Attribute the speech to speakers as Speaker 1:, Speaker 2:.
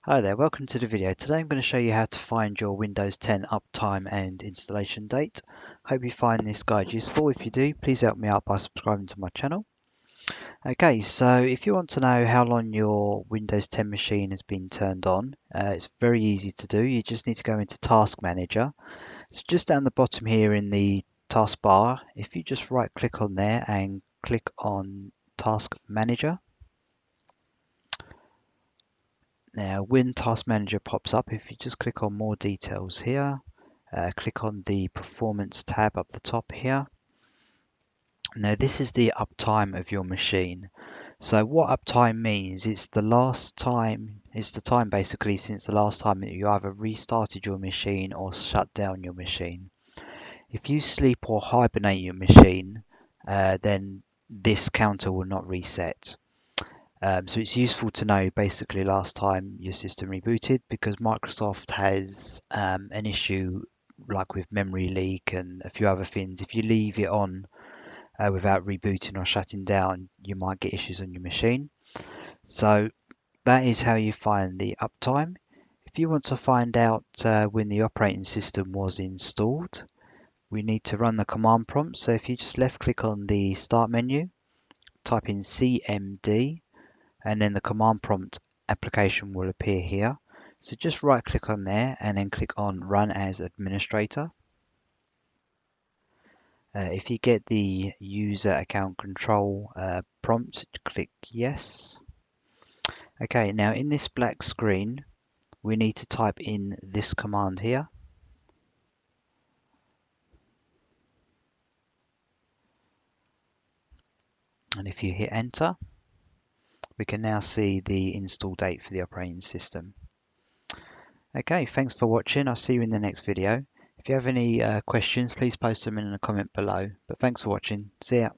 Speaker 1: Hi there, welcome to the video. Today I'm going to show you how to find your Windows 10 uptime and installation date. Hope you find this guide useful. If you do, please help me out by subscribing to my channel. Okay, so if you want to know how long your Windows 10 machine has been turned on, it's very easy to do. You just need to go into Task Manager. So just down the bottom here in the taskbar, if you just right click on there and click on Task Manager. Now, when Task Manager pops up, if you just click on More Details here, click on the Performance tab up the top here. Now, this is the uptime of your machine. So what uptime means, it's the time basically since the last time that you either restarted your machine or shut down your machine. If you sleep or hibernate your machine, then this counter will not reset. So it's useful to know basically last time your system rebooted, because Microsoft has an issue like with memory leak and a few other things. If you leave it on without rebooting or shutting down, you might get issues on your machine. So that is how you find the uptime. If you want to find out when the operating system was installed, we need to run the command prompt. So if you just left click on the start menu, type in CMD, and then the command prompt application will appear here. So just right click on there and then click on Run as Administrator. If you get the user account control prompt, click Yes. Okay, now in this black screen, we need to type in this command here. And if you hit enter, we can now see the install date for the operating system. Okay, thanks for watching. I'll see you in the next video. If you have any questions, please post them in a comment below. But thanks for watching. See ya.